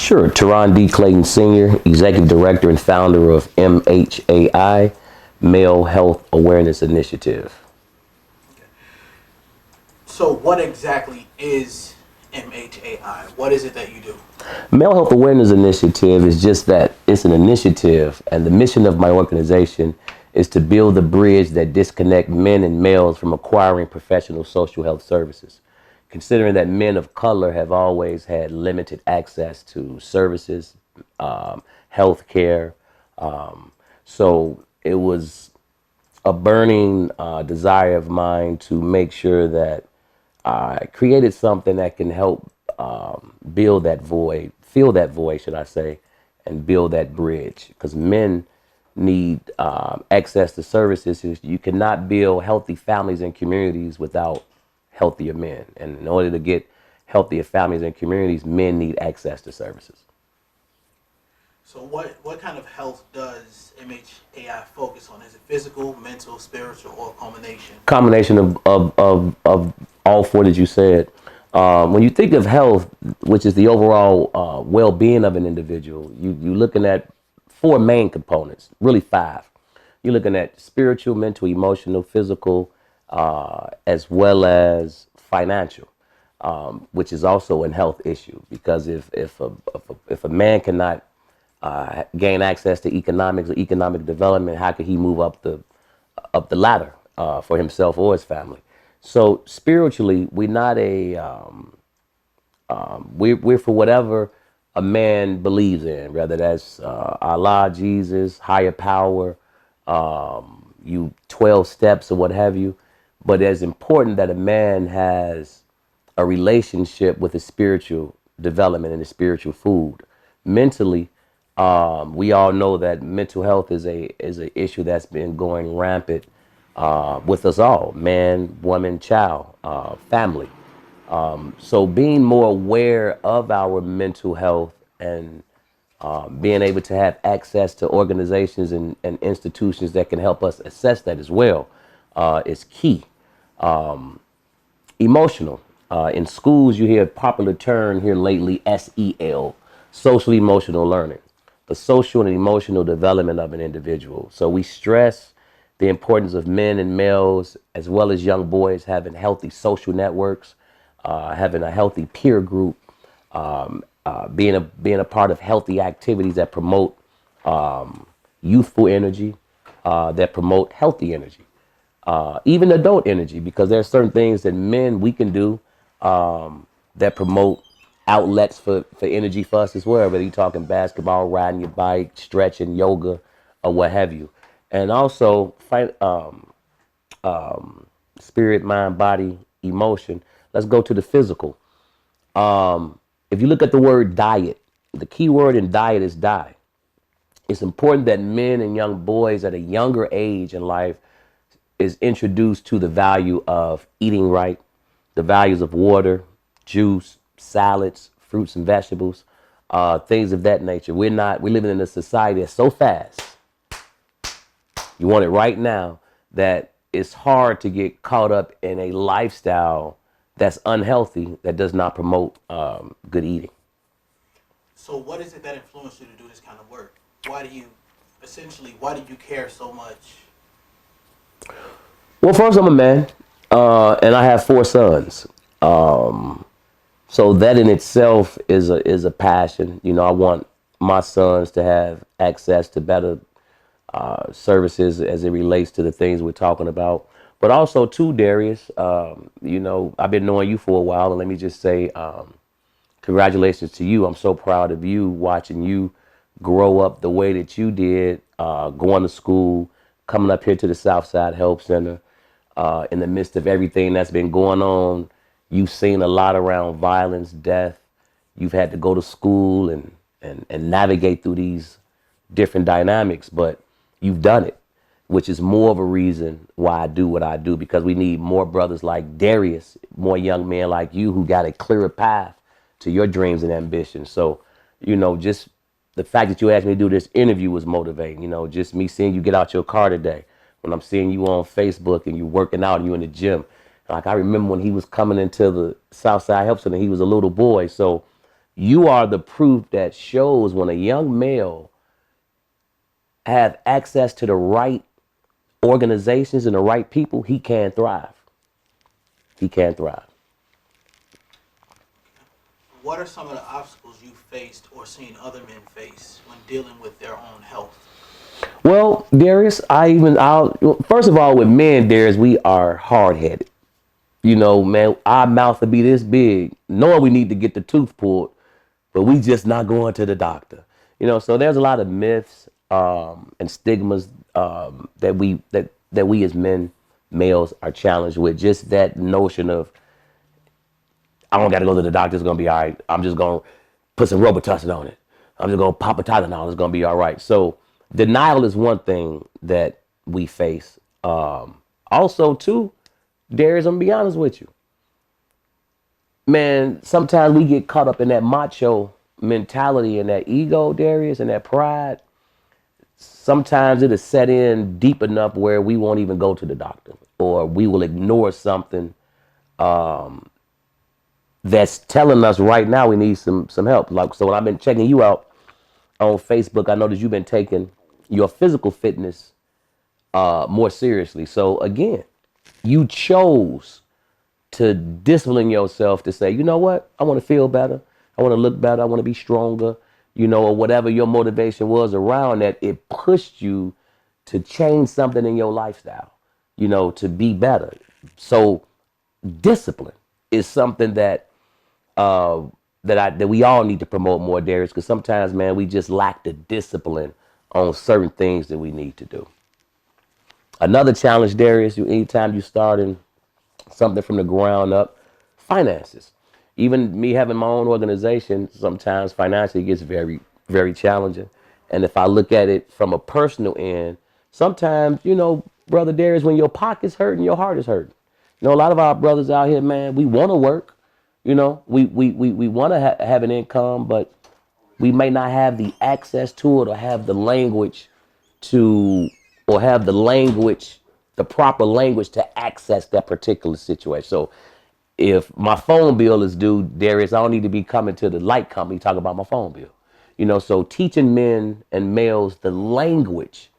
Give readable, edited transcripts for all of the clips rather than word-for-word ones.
Sure. Turron D. Clayton Sr., Executive Director and founder of MHAI, Male Health Awareness Initiative. So, what exactly is MHAI? What is it that you do? Male Health Awareness Initiative is just that. It's an initiative, and the mission of my organization is to build the bridge that disconnect men and males from acquiring professional social health services. Considering that men of color have always had limited access to services, health care. So it was a burning desire of mine to make sure that I created something that can help build that void, fill that void, should I say, and build that bridge. Because men need access to services. You cannot build healthy families and communities without healthier men. And in order to get healthier families and communities, men need access to services. So, what kind of health does MHAI focus on? Is it physical, mental, spiritual, or a combination? Combination of all four that you said. When you think of health, which is the overall well-being of an individual, you're looking at four main components, really five. You're looking at spiritual, mental, emotional, physical, as well as financial, which is also a health issue. Because if a man cannot gain access to economics or economic development, how could he move up the ladder for himself or his family? So spiritually, we're not we're for whatever a man believes in, whether that's Allah, Jesus, higher power, you 12 steps or what have you. But it's important that a man has a relationship with his spiritual development and his spiritual food. Mentally, we all know that mental health is a issue that's been going rampant with us all, man, woman, child, family. So being more aware of our mental health and being able to have access to organizations and institutions that can help us assess that as well is key. Emotional. In schools, you hear a popular term here lately, SEL, social emotional learning, the social and emotional development of an individual. So we stress the importance of men and males, as well as young boys, having healthy social networks, having a healthy peer group, being a part of healthy activities that promote youthful energy, that promote healthy energy, even adult energy, because there are certain things that men we can do that promote outlets for energy for us as well, whether you're talking basketball, riding your bike, stretching, yoga, or what have you. And also spirit, mind, body, emotion. Let's go to the physical. If you look at the word diet, the key word in diet is die. It's important that men and young boys at a younger age in life is introduced to the value of eating right, the values of water, juice, salads, fruits and vegetables, things of that nature. We're living in a society that's so fast. You want it right now, that it's hard to get caught up in a lifestyle that's unhealthy, that does not promote good eating. So, what is it that influenced you to do this kind of work? Why do you care so much? Well, first, I'm a man, and I have four sons. So that in itself is a passion. You know, I want my sons to have access to better services as it relates to the things we're talking about. But also too, Darius, you know, I've been knowing you for a while, and let me just say, congratulations to you. I'm so proud of you, watching you grow up the way that you did, going to school, coming up here to the Southside Help Center, in the midst of everything that's been going on. You've seen a lot around violence, death. You've had to go to school and navigate through these different dynamics, but you've done it, which is more of a reason why I do what I do, because we need more brothers like Darius, more young men like you who got a clearer path to your dreams and ambitions. So, you know, just the fact that you asked me to do this interview was motivating. You know, just me seeing you get out your car today, when I'm seeing you on Facebook and you working out and you in the gym. Like, I remember when he was coming into the Southside Help Center, he was a little boy. So You are the proof that shows when a young male have access to the right organizations and the right people, he can thrive. He can thrive. What are some of the obstacles you faced or seen other men face when dealing with their own health? Well, Darius, first of all, with men, Darius, we are hard headed. You know, man, our mouth would be this big, knowing we need to get the tooth pulled, but we just not going to the doctor. You know, so there's a lot of myths and stigmas that we as men, males, are challenged with. Just that notion of I don't got to go to the doctor. It's gonna be all right. I'm just gonna put some Robitussin on it. I'm just gonna pop a Tylenol. It's gonna be all right. So denial is one thing that we face. Also, too, Darius, I'm gonna be honest with you, man. Sometimes we get caught up in that macho mentality and that ego, Darius, and that pride. Sometimes it'll set in deep enough where we won't even go to the doctor, or we will ignore something that's telling us right now we need some help. Like, so when I've been checking you out on Facebook, I noticed you've been taking your physical fitness more seriously. So again, you chose to discipline yourself to say, you know what, I want to feel better, I want to look better, I want to be stronger, you know, or whatever your motivation was around that. It pushed you to change something in your lifestyle, you know, to be better. So discipline is something that we all need to promote more, Darius, because sometimes, man, we just lack the discipline on certain things that we need to do. Another challenge, Darius, anytime you starting something from the ground up, finances. Even me having my own organization, sometimes financially gets very, very challenging. And if I look at it from a personal end, sometimes, you know, brother Darius, when your pocket's hurting, your heart is hurting. You know, a lot of our brothers out here, man, we want to work. You know, we want to have an income, but we may not have the access to it or have the language to, or have the language, the proper language to access that particular situation. So if my phone bill is due, Darius, I don't need to be coming to the light company talking about my phone bill. You know, so teaching men and males the language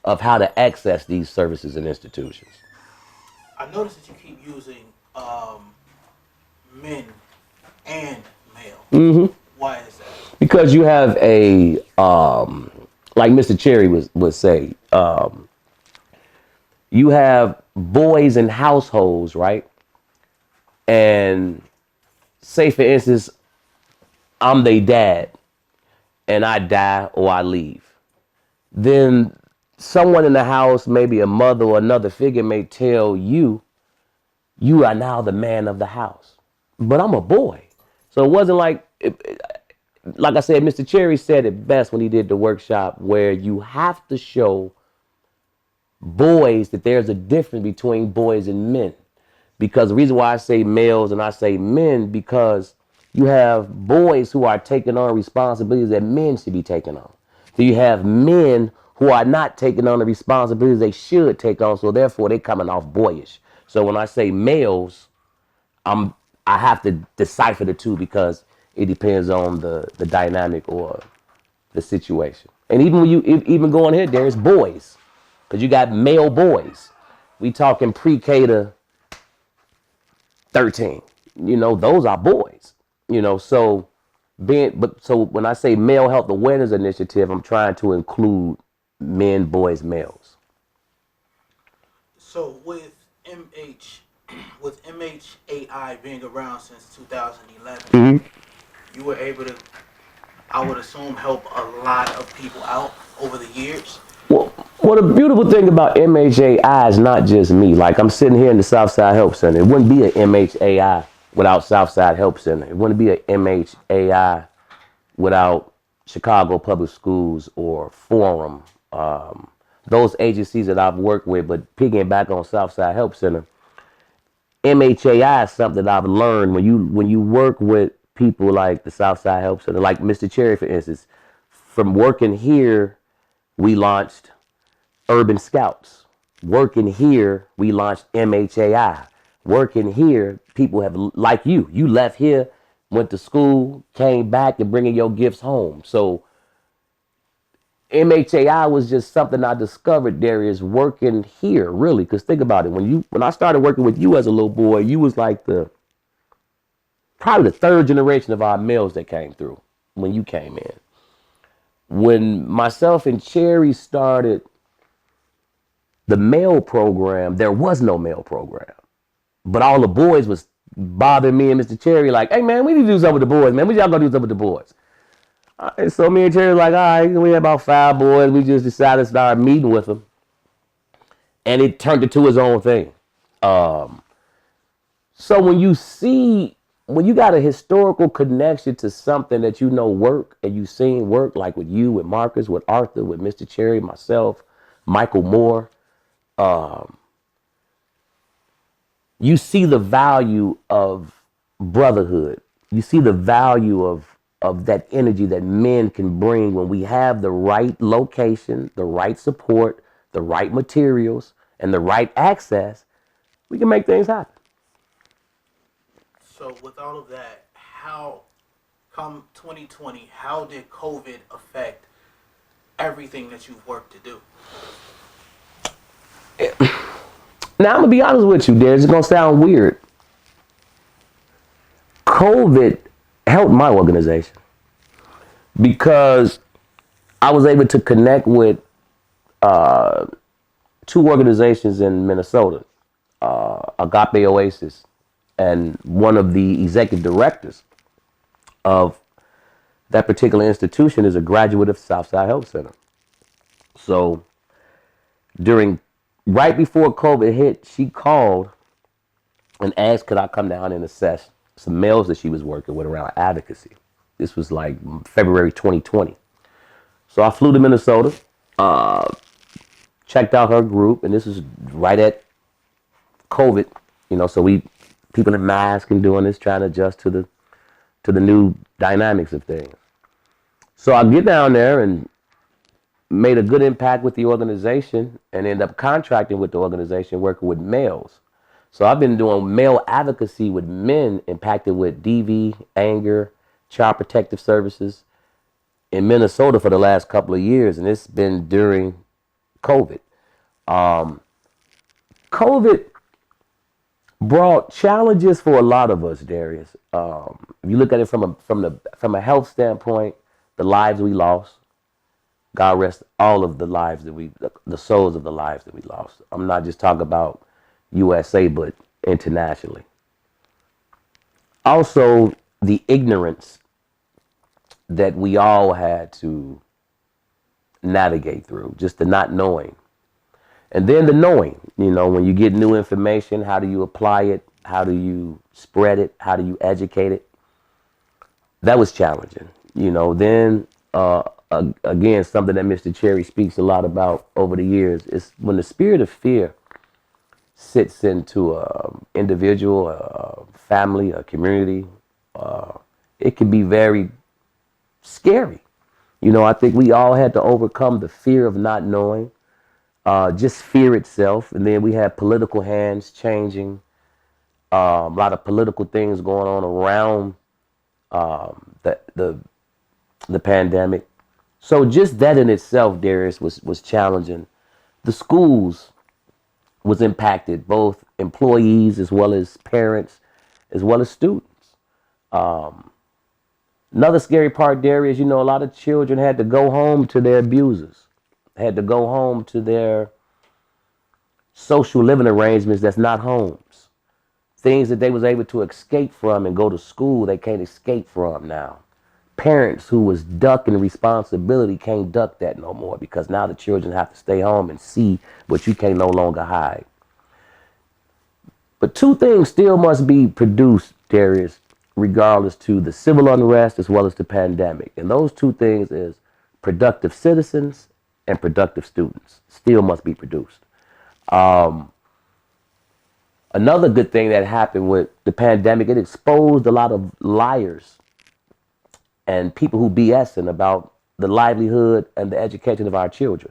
of how to access these services and institutions. I noticed that you keep using men and male. Why is that? Because you have a like Mr. Cherry would say, you have boys in households, right? And say for instance, I'm their dad and I die or I leave. Then someone in the house, maybe a mother or another figure, may tell you, you are now the man of the house. But I'm a boy. So it wasn't like I said, Mr. Cherry said it best when he did the workshop, where you have to show boys that there's a difference between boys and men. Because the reason why I say males and I say men, because you have boys who are taking on responsibilities that men should be taking on. So you have men who are not taking on the responsibilities they should take on, so therefore they're coming off boyish. So when I say males, I have to decipher the two because it depends on the dynamic or the situation. And even when you even going here, there's boys, because you got male boys. We talking pre-K to 13. You know, those are boys. You know, so so when I say male health awareness initiative, I'm trying to include men, boys, males. So with MHAI being around since 2011, you were able to, I would assume, help a lot of people out over the years. Well, the beautiful thing about MHAI is not just me. Like, I'm sitting here in the Southside Help Center. It wouldn't be an MHAI without Southside Help Center. It wouldn't be an MHAI without Chicago Public Schools or Forum. Those agencies that I've worked with, but picking back on Southside Help Center, MHAI is something that I've learned when you work with people like the Southside Help Center, like Mr. Cherry, for instance. From working here, we launched Urban Scouts. Working here, we launched MHAI. Working here, people have, like you left here went to school, came back, and bringing your gifts home. So MHAI was just something I discovered, Darius, working here, really. Because think about it, when I started working with you as a little boy, you was like the probably the third generation of our males that came through when you came in. When myself and Cherry started the male program, there was no male program. But all the boys was bothering me and Mr. Cherry like, hey man, we need to do something with the boys, man. We y'all gonna do something with the boys. And so me and Cherry was like, all right, we had about 5 boys. We just decided to start meeting with them. And it turned into its own thing. So when you got a historical connection to something that you know work and you seen work, like with you, with Marcus, with Arthur, with Mr. Cherry, myself, Michael Moore, you see the value of brotherhood. You see the value of that energy that men can bring when we have the right location, the right support, the right materials, and the right access. We can make things happen. So with all of that, how come 2020? How did COVID affect everything that you've worked to do? Now I'm gonna be honest with you, Darius. It's gonna sound weird. COVID helped my organization because I was able to connect with 2 organizations in Minnesota, Agape Oasis, and one of the executive directors of that particular institution is a graduate of Southside Health Center. So during right before COVID hit, she called and asked could I come down and assess some males that she was working with around advocacy. This was like February 2020. So I flew to Minnesota, checked out her group, and this was right at COVID. So people in masks and doing this, trying to adjust to the new dynamics of things. So I get down there and made a good impact with the organization and ended up contracting with the organization working with males. So I've been doing male advocacy with men impacted with DV, anger, child protective services in Minnesota for the last couple of years, and it's been during COVID. COVID brought challenges for a lot of us, Darius. If you look at it from a health standpoint, the lives we lost, God rest all of the lives the souls of the lives that we lost. I'm not just talking about USA, but internationally. Also, the ignorance that we all had to navigate through, just the not knowing. And then the knowing, when you get new information, how do you apply it? How do you spread it? How do you educate it? That was challenging. Then again, something that Mr. Cherry speaks a lot about over the years is when the spirit of fear sits into a individual, a family, a community, it can be very scary. I think we all had to overcome the fear of not knowing, just fear itself. And then we had political hands changing, a lot of political things going on around the pandemic. So just that in itself, Darius, was challenging. The schools was impacted, both employees as well as parents, as well as students. Another scary part, Darius, a lot of children had to go home to their abusers, had to go home to their social living arrangements that's not homes. Things that they was able to escape from and go to school, they can't escape from now. Parents who was ducking responsibility can't duck that no more because now the children have to stay home and see what you can no longer hide. But 2 things still must be produced, Darius, regardless to the civil unrest as well as the pandemic. And those 2 things is productive citizens and productive students still must be produced. Another good thing that happened with the pandemic, it exposed a lot of liars and people who BSing about the livelihood and the education of our children.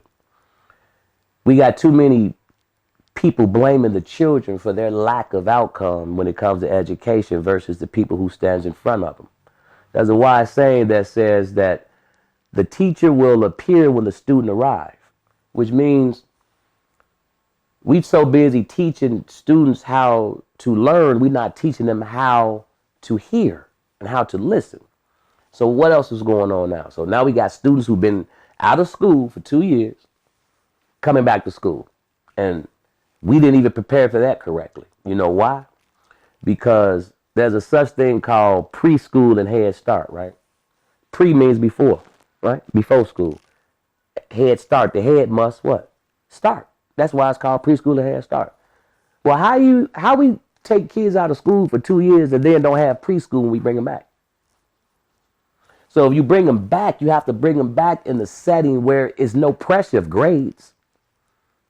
We got too many people blaming the children for their lack of outcome when it comes to education versus the people who stands in front of them. There's a wise saying that says that the teacher will appear when the student arrives, which means we so busy teaching students how to learn, we're not teaching them how to hear and how to listen. So what else is going on now? So now we got students who've been out of school for 2 years coming back to school. And we didn't even prepare for that correctly. You know why? Because there's a such thing called preschool and head start, right? Pre means before, right? Before school. Head start, the head must what? Start. That's why it's called preschool and head start. Well, how we take kids out of school for 2 years and then don't have preschool when we bring them back? So if you bring them back, you have to bring them back in the setting where it's no pressure of grades.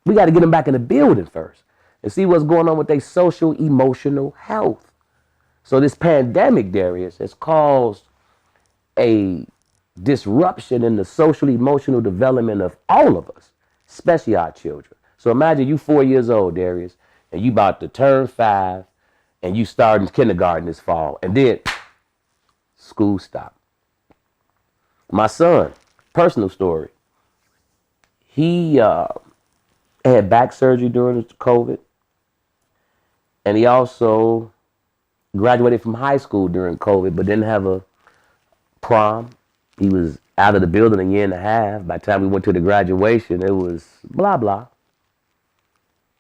We got to get them back in the building first and see what's going on with their social, emotional health. So this pandemic, Darius, has caused a disruption in the social, emotional development of all of us, especially our children. So imagine you 4 years old, Darius, and you about to turn 5, and you start in kindergarten this fall, and then school stopped. My son, personal story, he had back surgery during COVID, and he also graduated from high school during COVID, but didn't have a prom. He was out of the building a year and a half. By the time we went to the graduation, it was blah, blah,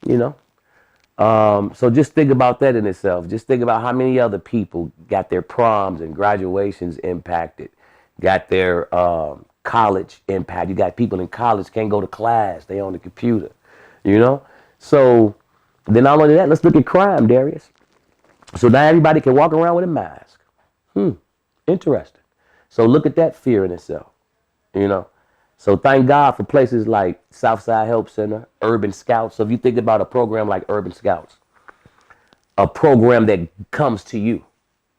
you know. So just think about that in itself. Just think about how many other people got their proms and graduations impacted, got their college impact. You got people in college can't go to class. They on the computer, you know. So then not only that, let's look at crime, Darius. So now everybody can walk around with a mask. Interesting. So look at that fear in itself, you know. So thank God for places like Southside Help Center, Urban Scouts. So if you think about a program like Urban Scouts, a program that comes to you.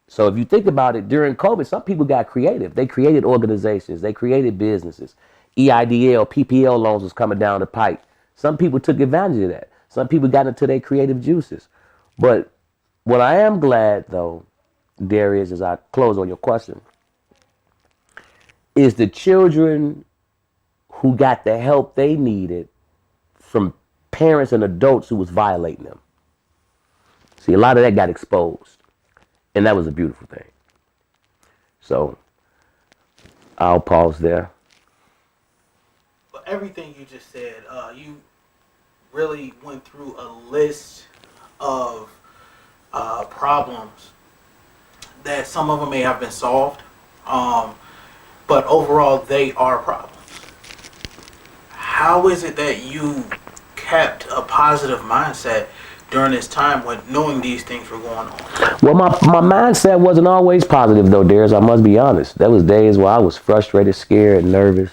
So if you think about it, during COVID, some people got creative. They created organizations. They created businesses. EIDL, PPL loans was coming down the pipe. Some people took advantage of that. Some people got into their creative juices. But what I am glad, though, Darius, as I close on your question, is the children who got the help they needed from parents and adults who was violating them. See, a lot of that got exposed, and that was a beautiful thing. So I'll pause there. But everything you just said, you really went through a list of problems that some of them may have been solved, but overall they are problems. How is it that you kept a positive mindset during this time when knowing these things were going on? Well, my mindset wasn't always positive, though, Darius. I must be honest. There was days where I was frustrated, scared, nervous,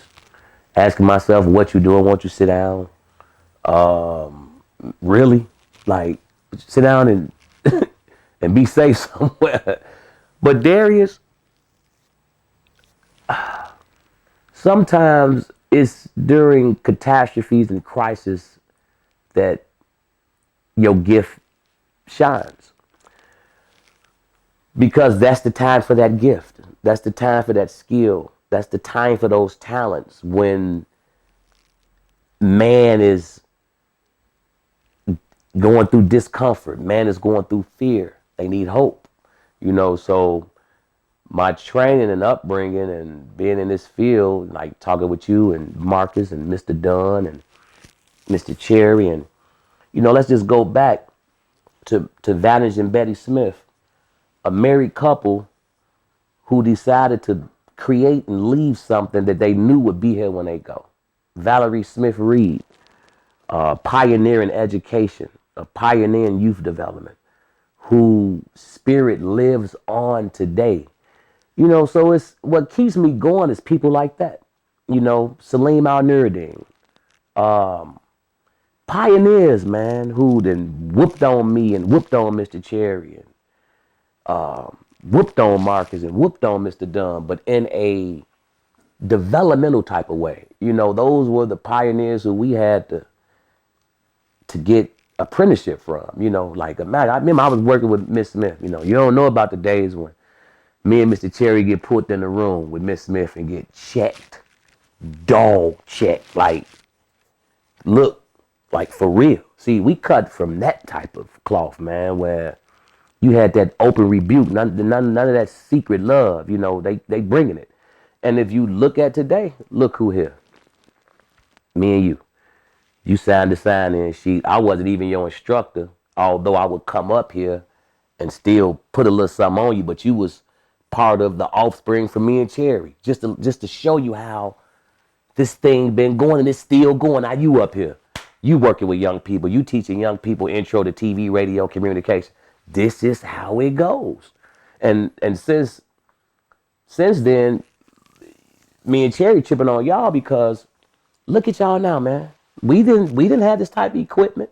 asking myself, what you doing? Won't you sit down? Really? Like, sit down and and be safe somewhere. But Darius, sometimes it's during catastrophes and crisis that your gift shines. Because that's the time for that gift. That's the time for that skill. That's the time for those talents when man is going through discomfort. Man is going through fear. They need hope. You know, so my training and upbringing and being in this field, like talking with you and Marcus and Mr. Dunn and Mr. Cherry, and, you know, let's just go back to Vantage and Betty Smith, a married couple who decided to create and leave something that they knew would be here when they go. Valerie Smith Reed, a pioneer in education, a pioneer in youth development, whose spirit lives on today. You know, so it's what keeps me going is people like that. You know, Salim Al-Nuruddin, pioneers, man, who then whooped on me and whooped on Mr. Cherry and whooped on Marcus and whooped on Mr. Dunn, but in a developmental type of way. You know, those were the pioneers who we had to get apprenticeship from. Like imagine, I remember I was working with Miss Smith. You don't know about the days when me and Mr. Cherry get put in the room with Miss Smith and get checked, dog checked, like look, like for real. See, we cut from that type of cloth, man, where you had that open rebuke, none of that secret love. They bringing it. And if you look at today, look who here, me and you. You signed the sign-in sheet. I wasn't even your instructor, although I would come up here and still put a little something on you. But you was part of the offspring for me and Cherry, just to show you how this thing been going and it's still going. Now you up here, you working with young people, you teaching young people intro to TV, radio, communication. This is how it goes. And since then, me and Cherry tripping on y'all because look at y'all now, man. We didn't have this type of equipment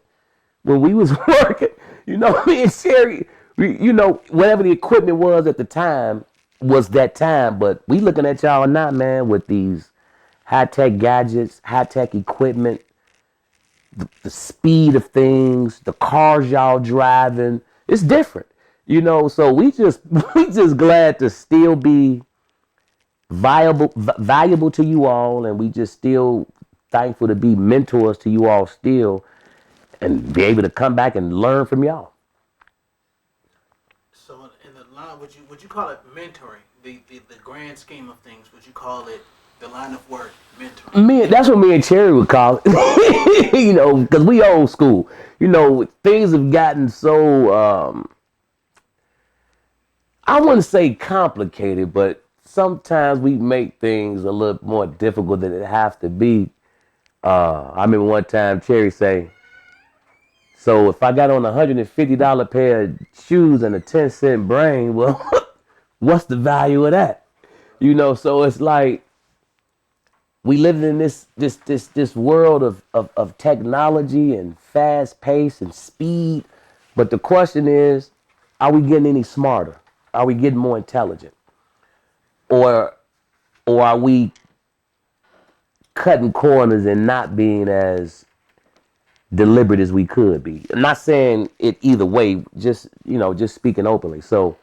when we was working. Me and Cherry, whatever the equipment was at the time was that time. But we looking at y'all now, man, with these high-tech gadgets, high-tech equipment, the speed of things, the cars y'all driving. It's different. So we just we just glad to still be valuable to you all, and we just still thankful to be mentors to you all still, and be able to come back and learn from y'all. So in the line, would you call it mentoring? The grand scheme of things, would you call it the line of work mentoring? That's what me and Cherry would call it. Because we old school. Things have gotten so I wouldn't say complicated, but sometimes we make things a little more difficult than it have to be. I remember one time Cherry say, so if I got on $150 pair of shoes and a 10-cent brain, well, what's the value of that? So it's like we live in this world of technology and fast pace and speed. But the question is, are we getting any smarter? Are we getting more intelligent? Or are we cutting corners and not being as deliberate as we could be? I'm not saying it either way, just speaking openly. So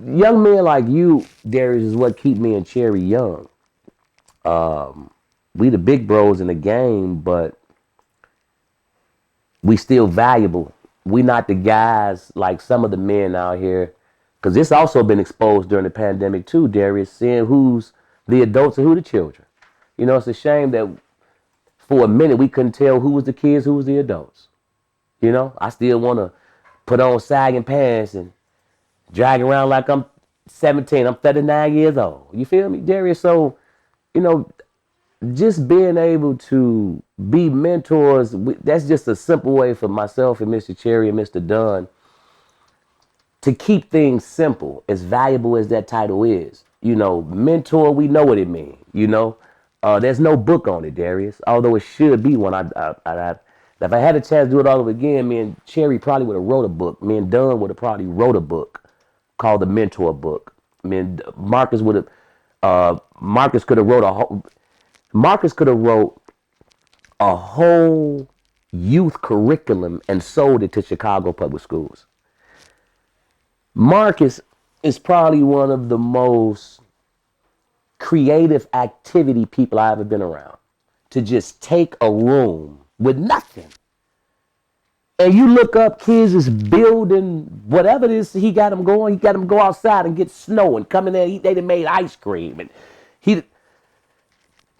young men like you, Darius, is what keep me and Cherry young. We the big bros in the game, but we still valuable. We not the guys like some of the men out here, because this also been exposed during the pandemic too, Darius, seeing who's the adults and who the children. It's a shame that for a minute we couldn't tell who was the kids, who was the adults. I still want to put on sagging pants and drag around like I'm 17. I'm 39 years old. You feel me, Darius? So, you know, just being able to be mentors, that's just a simple way for myself and Mr. Cherry and Mr. Dunn to keep things simple, as valuable as that title is. Mentor, we know what it means, There's no book on it, Darius, although it should be one. If I had a chance to do it all over again, me and Cherry probably would have wrote a book. Me and Dunn would have probably wrote a book called the Mentor Book. Marcus would have, Marcus could have wrote a whole youth curriculum and sold it to Chicago public schools. Marcus is probably one of the most creative activity people I've ever been around. To just take a room with nothing, and you look up, kids is building whatever it is he got them going. He got them go outside and get snow and come in there. They done made ice cream, and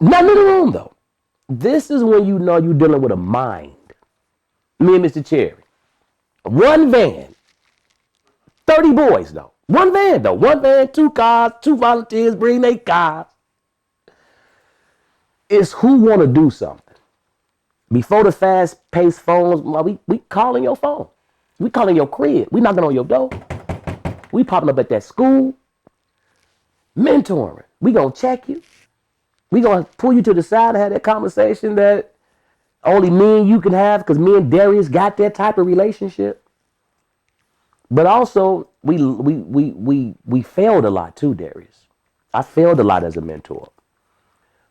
nothing in the room though. This is when you know you're dealing with a mind. Me and Mr. Cherry, one van, 30 boys though. One van, 2 cars, 2 volunteers bring their cars. It's who want to do something. Before the fast-paced phones, we calling your phone. We calling your crib. We knocking on your door. We popping up at that school. Mentoring. We gonna check you. We gonna pull you to the side and have that conversation that only me and you can have, because me and Darius got that type of relationship. But also, we failed a lot too, Darius. I failed a lot as a mentor.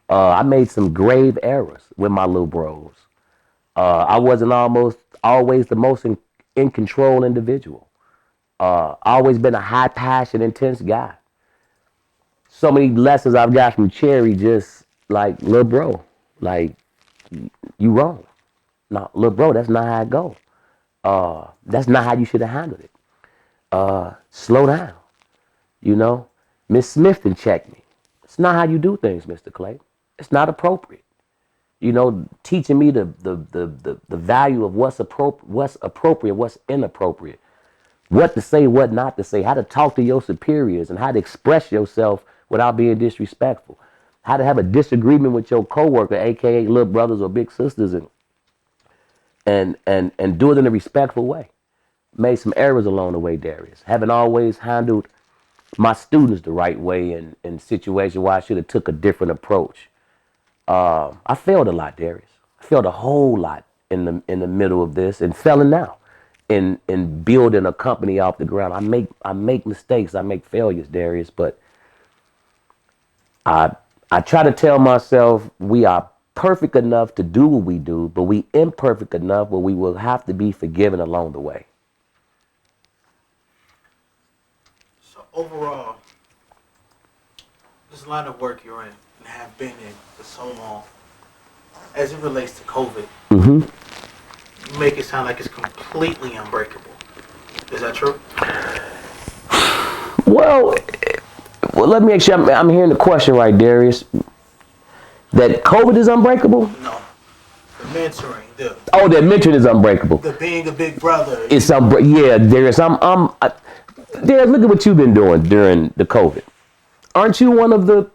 I made some grave errors with my little bros. I wasn't almost always the most in control individual. Always been a high passion, intense guy. So many lessons I've got from Cherry, just like, little bro, like, you wrong. No, little bro, that's not how it go. That's not how you should have handled it. Slow down, you know. Miss Smith didn't check me. It's not how you do things, Mr. Clay. It's not appropriate. You know, teaching me the value of what's appropriate, what's inappropriate, what to say, what not to say, how to talk to your superiors, and how to express yourself without being disrespectful, how to have a disagreement with your coworker, aka little brothers or big sisters, and do it in a respectful way. Made some errors along the way, Darius. Haven't always handled my students the right way in situations where I should have took a different approach. I failed a lot, Darius. I failed a whole lot in the middle of this, and failing now in building a company off the ground. I make mistakes, I make failures, Darius, but I I try to tell myself we are perfect enough to do what we do, but we imperfect enough where we will have to be forgiven along the way. So overall, this line of work you're in and have been in for so long, as it relates to COVID, you make it sound like it's completely unbreakable. Is that true? Well, let me make sure I'm hearing the question right, Darius. That COVID is unbreakable? No. The mentoring, Oh, that mentoring is unbreakable. the being a big brother. It's yeah, Darius. Darius, look at what you've been doing during the COVID. Aren't you one of the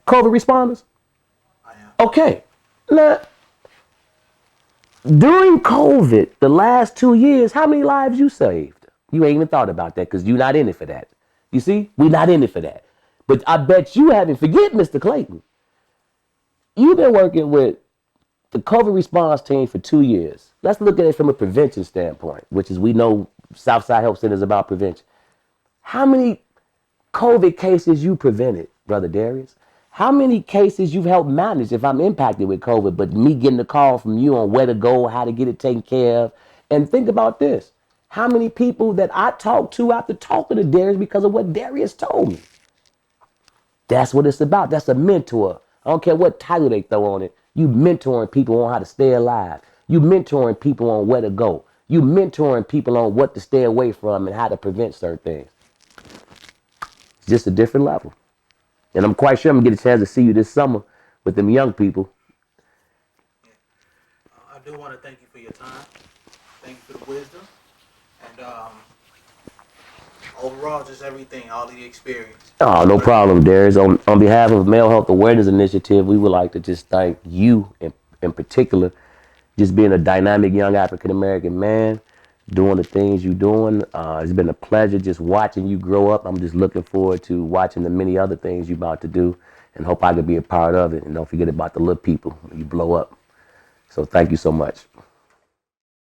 COVID responders? I am. Okay. Now, during COVID, the last 2 years, how many lives you saved? You ain't even thought about that because you're not in it for that. You see, we're not in it for that. But I bet you haven't. Forget Mr. Clayton. You've been working with the COVID response team for 2 years. Let's look at it from a prevention standpoint, which is we know Southside Health Center is about prevention. How many COVID cases you prevented, Brother Darius? How many cases you've helped manage if I'm impacted with COVID, but me getting a call from you on where to go, how to get it taken care of? And think about this. How many people that I talked to after talking to Darius because of what Darius told me? That's what it's about. That's a mentor. I don't care what title they throw on it. You mentoring people on how to stay alive. You mentoring people on where to go. You mentoring people on what to stay away from and how to prevent certain things. It's just a different level. And I'm quite sure I'm going to get a chance to see you this summer with them young people. I do want to thank you for your time. Thank you for the wisdom. And overall, just everything, all the experience. Oh, no problem, Darius. On behalf of Male Health Awareness Initiative, we would like to just thank you in particular, just being a dynamic young African American man, doing the things you're doing. It's been a pleasure just watching you grow up. I'm just looking forward to watching the many other things you're about to do and hope I could be a part of it. And don't forget about the little people when you blow up. So thank you so much.